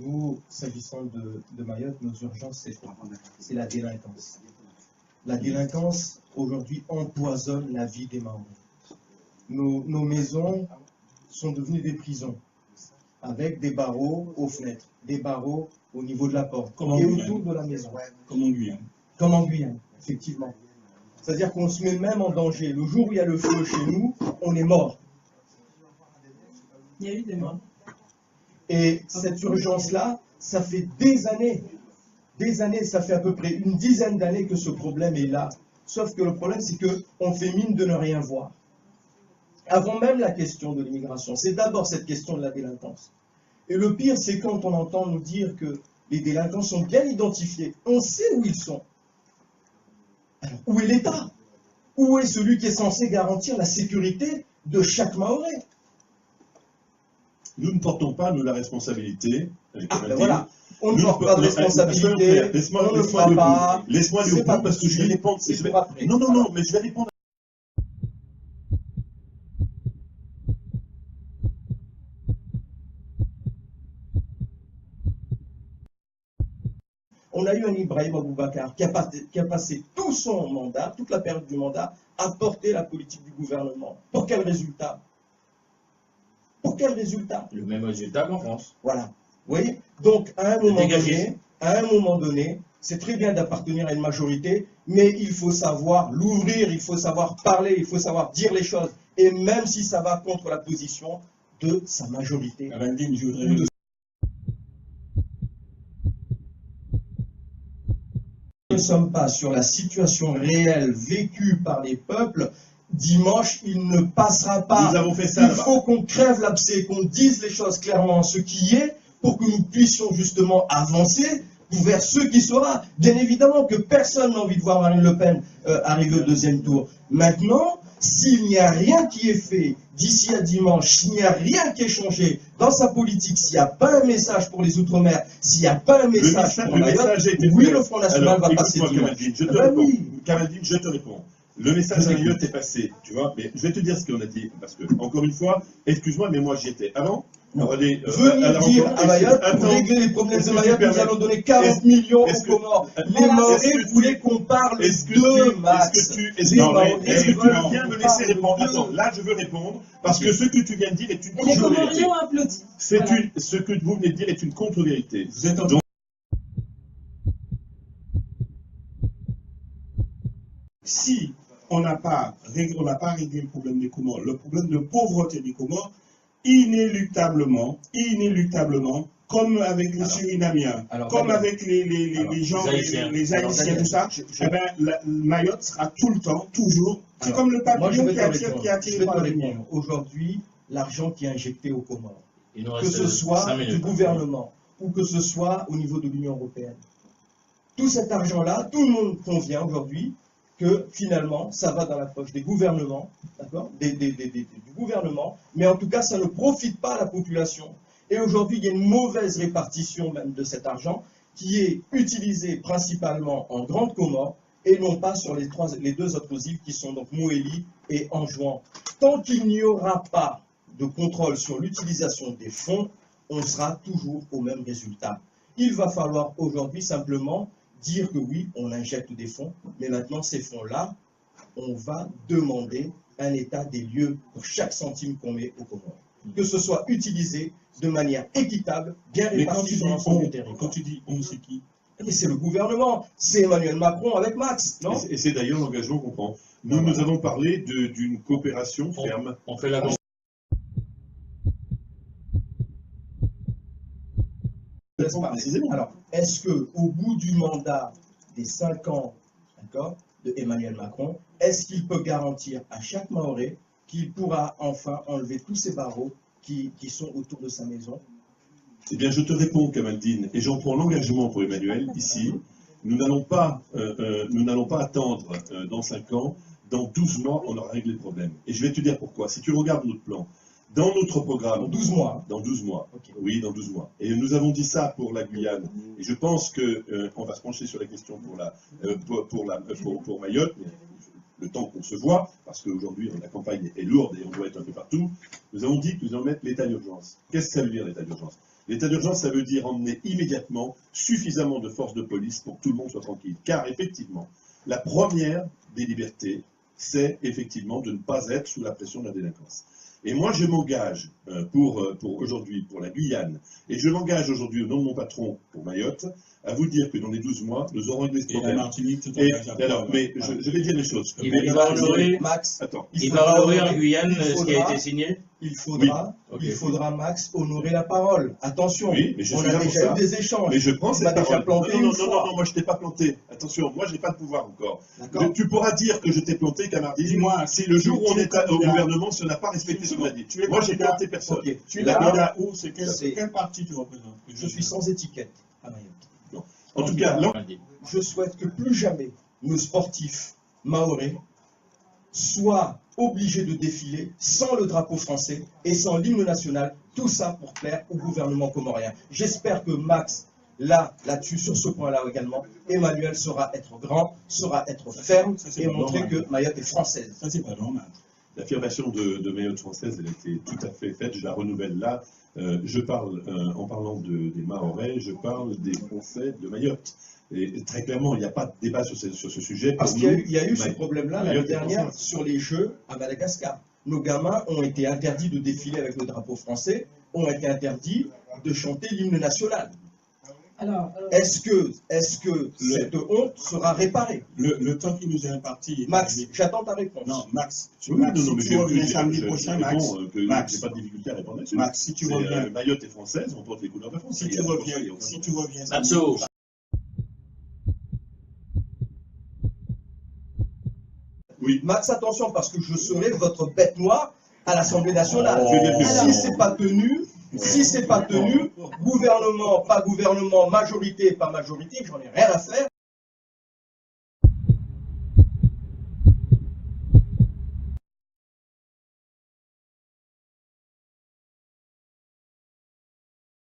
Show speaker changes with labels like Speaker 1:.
Speaker 1: Nous, s'agissant de Mayotte, nos urgences, c'est la délinquance. La délinquance, aujourd'hui, empoisonne la vie des Maoris. Nos maisons sont devenues des prisons, avec des barreaux aux fenêtres, des barreaux au niveau de la porte et autour de la maison.
Speaker 2: Comme en Guyane.
Speaker 1: Comme en Guyane, effectivement. C'est-à-dire qu'on se met même en danger. Le jour où il y a le feu chez nous, on est mort.
Speaker 3: Il y a eu des morts.
Speaker 1: Et cette urgence-là, ça fait des années, ça fait à peu près une dizaine d'années que ce problème est là. Sauf que le problème, c'est qu'on fait mine de ne rien voir. Avant même la question de l'immigration, c'est d'abord cette question de la délinquance. Et le pire, c'est quand on entend nous dire que les délinquants sont bien identifiés. On sait où ils sont. Alors, où est l'État? Où est celui qui est censé garantir la sécurité de chaque Mahorais?
Speaker 2: Nous ne portons pas, nous, la responsabilité.
Speaker 1: Voilà. On ne porte pas de responsabilité.
Speaker 2: Laisse-moi
Speaker 1: le fera pas.
Speaker 2: Laisse-moi aller au bout parce que je vais répondre. Non, mais je vais répondre.
Speaker 1: On a eu un Ibrahim Aboubacar qui a passé tout son mandat, toute la période du mandat, à porter la politique du gouvernement. Pour quel résultat? Pour quel résultat?
Speaker 4: Le même résultat qu'en France.
Speaker 1: Voilà. Vous voyez? Donc, à un moment donné, c'est très bien d'appartenir à une majorité, mais il faut savoir l'ouvrir, il faut savoir parler, il faut savoir dire les choses. Et même si ça va contre la position de sa majorité.
Speaker 2: Amandine, je voudrais...
Speaker 1: Nous ne sommes pas sur la situation réelle vécue par les peuples. Dimanche, il ne passera pas.
Speaker 2: Nous avons fait ça.
Speaker 1: Il faut qu'on crève l'abcès, qu'on dise les choses clairement, ce qui est, pour que nous puissions justement avancer vers ce qui sera. Bien évidemment que personne n'a envie de voir Marine Le Pen arriver au deuxième tour. Maintenant, s'il n'y a rien qui est fait d'ici à dimanche, s'il n'y a rien qui est changé dans sa politique, s'il n'y a pas un message pour les Outre-mer, s'il n'y a pas un message pour Mayotte, oui, le Front National va passer dimanche.
Speaker 2: Kamaldine, je te réponds. Le message à Mayotte est passé, tu vois, mais je vais te dire ce qu'on a dit, parce que, encore une fois, excuse-moi, mais moi j'y étais avant.
Speaker 1: Venir dire à Mayotte, pour régler les problèmes de Mayotte, nous allons donner 40 millions aux Comores. Les Mahorais voulaient qu'on parle de Max.
Speaker 2: Est-ce que tu veux bien me laisser répondre? Attends, là je veux répondre, parce que ce que tu viens de dire est une contre-vérité.
Speaker 3: Les Comoriens ont applaudi.
Speaker 2: Ce que vous venez de dire est une contre-vérité. Si on n'a pas réglé le problème des Comores, le problème de pauvreté des Comores, inéluctablement, comme avec les Surinamiens, comme avec les gens, les Haïtiens, tout ça, eh ben, Mayotte sera tout le temps, toujours, c'est comme le papillon qui a tiré par la lumière.
Speaker 1: Aujourd'hui, l'argent qui est injecté aux Comores, que ce
Speaker 4: que
Speaker 1: soit du gouvernement ou que ce soit au niveau de l'Union européenne, tout cet argent-là, tout le monde convient aujourd'hui que finalement, ça va dans la poche des gouvernements, d'accord, du gouvernement, mais en tout cas, ça ne profite pas à la population. Et aujourd'hui, il y a une mauvaise répartition même de cet argent qui est utilisé principalement en Grande Comore et non pas sur les deux autres îles qui sont donc Moélie et Anjouan. Tant qu'il n'y aura pas de contrôle sur l'utilisation des fonds, on sera toujours au même résultat. Il va falloir aujourd'hui simplement dire que oui, on injecte des fonds, mais maintenant ces fonds-là, on va demander un état des lieux pour chaque centime qu'on met au Comores. Que ce soit utilisé de manière équitable, bien répartie sur l'ensemble du territoire.
Speaker 2: Quand tu dis on, c'est qui?
Speaker 1: Mais c'est le gouvernement, c'est Emmanuel Macron avec Max, non?
Speaker 2: Et c'est d'ailleurs l'engagement qu'on prend. Nous avons parlé d'une coopération ferme.
Speaker 4: On fait la
Speaker 1: Alors, est-ce qu'au bout du mandat des 5 ans, d'accord, de Emmanuel Macron, est-ce qu'il peut garantir à chaque Mahorais qu'il pourra enfin enlever tous ces barreaux qui sont autour de sa maison?
Speaker 2: Eh bien, je te réponds, Kamaldine, et j'en prends l'engagement pour Emmanuel, ici. Nous n'allons pas attendre dans 5 ans, dans 12 mois, on aura réglé le problème. Et je vais te dire pourquoi. Si tu regardes notre plan, dans notre programme...
Speaker 1: Dans 12 mois.
Speaker 2: Dans 12 mois,
Speaker 1: okay.
Speaker 2: Oui, dans 12 mois. Et nous avons dit ça pour la Guyane. Et je pense qu'on va se pencher sur la question pour Mayotte, mais le temps qu'on se voit, parce qu'aujourd'hui la campagne est lourde et on doit être un peu partout. Nous avons dit que nous allons mettre l'état d'urgence. Qu'est-ce que ça veut dire l'état d'urgence?
Speaker 3: L'état d'urgence, ça veut dire emmener immédiatement suffisamment de forces de police pour que tout le monde soit tranquille. Car effectivement, la première des libertés, c'est effectivement de ne pas être sous la pression de la délinquance. Et moi, je m'engage pour aujourd'hui, pour la Guyane, et je m'engage aujourd'hui au nom de mon patron pour Mayotte, à vous dire que dans les 12 mois, nous aurons réglé ce problème.
Speaker 2: Et la Martinique, tout
Speaker 3: alors, mais je vais dire les choses.
Speaker 4: Il va honorer,
Speaker 1: Max,
Speaker 3: Attends,
Speaker 4: il va honorer en Guyane ce qui a été signé.
Speaker 1: il faudra, Max, honorer la parole. Attention,
Speaker 3: oui, mais je
Speaker 1: on
Speaker 3: suis
Speaker 1: a
Speaker 3: là pour
Speaker 1: déjà
Speaker 3: ça.
Speaker 1: eu des échanges.
Speaker 3: Mais je prends
Speaker 1: Tu
Speaker 3: cette
Speaker 1: m'as déjà
Speaker 3: parole.
Speaker 1: planté
Speaker 3: non,
Speaker 1: une
Speaker 3: non,
Speaker 1: fois.
Speaker 3: moi je t'ai pas planté. Attention, moi j'ai pas le pouvoir encore.
Speaker 1: D'accord.
Speaker 3: Tu pourras dire que je t'ai planté, Camardine.
Speaker 2: Dis-moi,
Speaker 3: si le jour où on
Speaker 2: tu es
Speaker 3: est au
Speaker 2: candidat.
Speaker 3: gouvernement, si on n'a pas respecté ce qu'on a dit.
Speaker 2: Tu es
Speaker 3: Moi j'ai
Speaker 2: candidat.
Speaker 3: planté personne.
Speaker 1: Ok.
Speaker 2: Tu es
Speaker 3: D'accord.
Speaker 2: candidat où? C'est
Speaker 1: C'est-
Speaker 2: quel parti tu représentes?
Speaker 1: Je suis sans étiquette à Mayotte.
Speaker 3: En tout cas, là,
Speaker 1: Je souhaite que plus jamais nos sportifs mahorais soient obligés de défiler sans le drapeau français et sans l'hymne national, tout ça pour plaire au gouvernement comorien. J'espère que Max, là-dessus, sur ce point-là également, Emmanuel saura être grand, saura être ferme
Speaker 2: Ça, c'est
Speaker 1: et
Speaker 2: pas
Speaker 1: montrer
Speaker 2: normal.
Speaker 1: que Mayotte est française.
Speaker 2: Ça, c'est pas normal.
Speaker 3: l'affirmation de Mayotte française, elle a été tout à fait faite. Je la renouvelle là. Je parle, en parlant des Mahorais, je parle des Français de Mayotte. Et très clairement, il n'y a pas de débat sur ce sujet.
Speaker 1: Parce
Speaker 3: Pour
Speaker 1: qu'il
Speaker 3: nous,
Speaker 1: y a eu ce
Speaker 3: Mayotte-
Speaker 1: problème-là l'année
Speaker 3: Mayotte est
Speaker 1: dernière
Speaker 3: française.
Speaker 1: sur les Jeux à Madagascar. Nos gamins ont été interdits de défiler avec le drapeau français, ont été interdits de chanter l'hymne national.
Speaker 5: Alors,
Speaker 1: Est-ce que cette honte sera réparée?
Speaker 2: Le temps qui nous est imparti. est
Speaker 1: Max,
Speaker 2: arrivé.
Speaker 1: j'attends ta réponse.
Speaker 2: Non, Max,
Speaker 3: Oui,
Speaker 2: Max,
Speaker 3: non, non, mais
Speaker 2: si tu reviens
Speaker 3: je-
Speaker 2: samedi
Speaker 3: je-
Speaker 2: prochain,
Speaker 3: je
Speaker 2: Max,
Speaker 3: réponds, que
Speaker 2: Max,
Speaker 3: j'ai pas de difficulté à répondre là-dessus.
Speaker 2: Max, si tu reviens,
Speaker 3: Mayotte est française, on porte les couleurs de la France.
Speaker 2: si
Speaker 3: Il y
Speaker 2: tu
Speaker 3: a pas de
Speaker 2: reviens,
Speaker 3: problème,
Speaker 2: si tu reviens samedi
Speaker 4: Matzo.
Speaker 2: prochain,
Speaker 3: Oui.
Speaker 1: Max, attention, parce que je serai votre bête noire à l'Assemblée nationale.
Speaker 3: Oh.
Speaker 1: Si c'est pas tenu, gouvernement, pas gouvernement, majorité, pas majorité, j'en ai rien à faire.